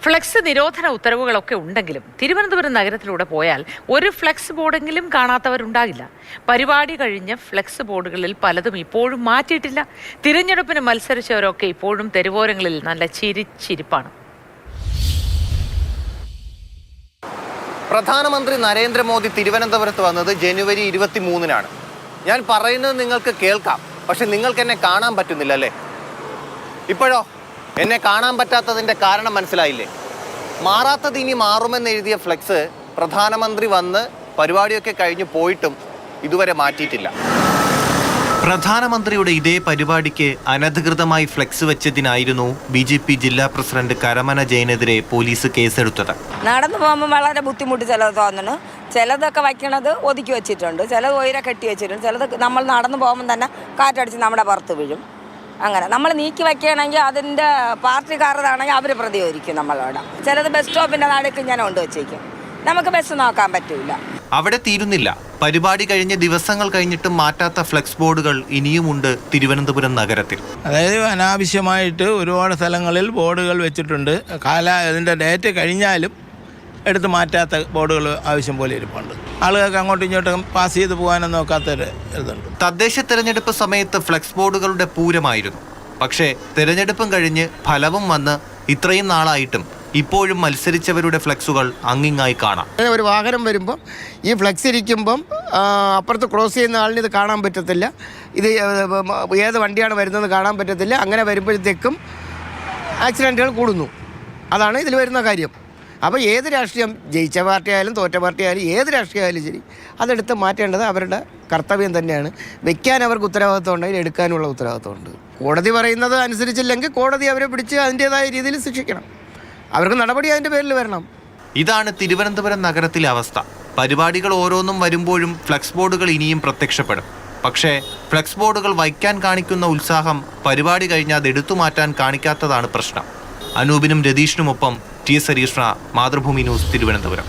Flex നിരോധന ഉത്തരവുകളൊക്കെ ഉണ്ടെങ്കിലും തിരുവനന്തപുരം നഗരത്തിലൂടെ പോയാൽ ഒരു ഫ്ലെക്സ് ബോർഡെങ്കിലും കാണാത്തവരുണ്ടാകില്ല. പരിപാടി കഴിഞ്ഞ് ഫ്ലെക്സ് ബോർഡുകളിൽ പലതും ഇപ്പോഴും മാറ്റിയിട്ടില്ല. തിരഞ്ഞെടുപ്പിന് മത്സരിച്ചവരൊക്കെ ഇപ്പോഴും തെരുവോരങ്ങളിൽ നല്ല ചിരിച്ചിരിപ്പാണ്. പ്രധാനമന്ത്രി നരേന്ദ്രമോദി തിരുവനന്തപുരത്ത് വന്നത് ജനുവരി 23-നാണ്. ഞാൻ പറയുന്നത് നിങ്ങൾക്ക് കേൾക്കാം, പക്ഷെ നിങ്ങൾക്ക് എന്നെ കാണാൻ പറ്റുന്നില്ല അല്ലേ? ഇപ്പോഴോ എന്നെ കാണാൻ പറ്റാത്തതിൻ്റെ കാരണം മനസ്സിലായില്ലേ? മാറാത്തത് ഇനി മാറുമെന്ന് എഴുതിയ ഫ്ലെക്സ് പ്രധാനമന്ത്രി വന്ന് പരിപാടിയൊക്കെ കഴിഞ്ഞ് പോയിട്ടും ഇതുവരെ മാറ്റിയിട്ടില്ല. പ്രധാനമന്ത്രിയുടെ ഇതേ പരിപാടിക്ക് അനധികൃതമായി ഫ്ലെക്സ് വെച്ചതിനായിരുന്നു BJP ജില്ലാ പ്രസിഡന്റ് കരമന ജയനെതിരെ പോലീസ് കേസെടുത്തത്. നടന്നു പോകുമ്പോൾ വളരെ ബുദ്ധിമുട്ട് ചിലത് തോന്നുന്നു. ചിലതൊക്കെ വയ്ക്കണത് ഒതുക്കി വെച്ചിട്ടുണ്ട്, ചിലത് ഉയരെ കെട്ടി വെച്ചിട്ടുണ്ട്, ചിലത് നമ്മൾ നടന്നു പോകുമ്പോൾ തന്നെ കാറ്റടിച്ച് നമ്മുടെ പുറത്ത് വീഴും. അങ്ങനെ നമ്മൾ നീക്കി വയ്ക്കുകയാണെങ്കിൽ അതിൻ്റെ പാർട്ടിക്കാരതാണെങ്കിൽ അവർ പ്രതികരിക്കും നമ്മളോട്. ചിലത് ബസ് സ്റ്റോപ്പിൻ്റെ നടുക്ക് ഞാൻ കൊണ്ടുവച്ചേക്കും, നമുക്ക് ബസ് നോക്കാൻ പറ്റില്ല. അവിടെ തീരുന്നില്ല. പരിപാടി കഴിഞ്ഞ് ദിവസങ്ങൾ കഴിഞ്ഞിട്ടും മാറ്റാത്ത ഫ്ലെക്സ് ബോർഡുകൾ ഇനിയുമുണ്ട് തിരുവനന്തപുരം നഗരത്തിൽ. അതായത് അനാവശ്യമായിട്ട് ഒരുപാട് സ്ഥലങ്ങളിൽ ബോർഡുകൾ വെച്ചിട്ടുണ്ട്. അതിൻ്റെ ഡേറ്റ് കഴിഞ്ഞാലും എടുത്ത് മാറ്റാത്ത ബോർഡുകൾ ആവശ്യം പോലെ ഇരിപ്പുണ്ട്. ആളുകൾക്ക് അങ്ങോട്ടും ഇങ്ങോട്ടും പാസ് ചെയ്ത് പോകാനും നോക്കാത്തൊരു ഇതുണ്ട്. തദ്ദേശ തെരഞ്ഞെടുപ്പ് സമയത്ത് ഫ്ലെക്സ് ബോർഡുകളുടെ പൂരമായിരുന്നു. പക്ഷേ തെരഞ്ഞെടുപ്പും കഴിഞ്ഞ് ഫലവും വന്ന് ഇത്രയും നാളായിട്ടും ഇപ്പോഴും മത്സരിച്ചവരുടെ ഫ്ലെക്സുകൾ അങ്ങിങ്ങായി കാണാം. ഒരു വാഹനം വരുമ്പോൾ ഈ ഫ്ലെക്സ് ഇരിക്കുമ്പം അപ്പുറത്ത് ക്രോസ് ചെയ്യുന്ന ആളിന് ഇത് കാണാൻ പറ്റത്തില്ല, ഇത് ഏത് വണ്ടിയാണ് വരുന്നതെന്ന് കാണാൻ പറ്റത്തില്ല. അങ്ങനെ വരുമ്പോഴത്തേക്കും ആക്സിഡൻറ്റുകൾ കൂടുന്നു. അതാണ് ഇതിൽ വരുന്ന കാര്യം. അപ്പോൾ ഏത് രാഷ്ട്രീയം, ജയിച്ച പാർട്ടി ആയാലും തോറ്റ പാർട്ടി ആയാലും ഏത് രാഷ്ട്രീയം ആയാലും ശരി, അതെടുത്ത് മാറ്റേണ്ടത് അവരുടെ കർത്തവ്യം തന്നെയാണ്. വെക്കാൻ അവർക്ക് ഉത്തരവാദിത്വം ഉണ്ടെങ്കിൽ എടുക്കാനുള്ള ഉത്തരവാദിത്വമുണ്ട്. കോടതി പറയുന്നത് അനുസരിച്ചില്ലെങ്കിൽ കോടതി അവരെ പിടിച്ച് അതിൻ്റേതായ രീതിയിൽ ശിക്ഷിക്കണം. അവർക്ക് നടപടി അതിൻ്റെ പേരിൽ വരണം. ഇതാണ് തിരുവനന്തപുരം നഗരത്തിലെ അവസ്ഥ. പരിപാടികൾ ഓരോന്നും വരുമ്പോഴും ഫ്ലെക്സ് ബോർഡുകൾ ഇനിയും പ്രത്യക്ഷപ്പെടും. പക്ഷേ ഫ്ലെക്സ് ബോർഡുകൾ വയ്ക്കാൻ കാണിക്കുന്ന ഉത്സാഹം പരിപാടി കഴിഞ്ഞാൽ അത് എടുത്തു മാറ്റാൻ കാണിക്കാത്തതാണ് പ്രശ്നം. അനൂപിനും രതീഷിനുമൊപ്പം TS ഹരീഷ്ണ, മാതൃഭൂമി ന്യൂസ്, തിരുവനന്തപുരം.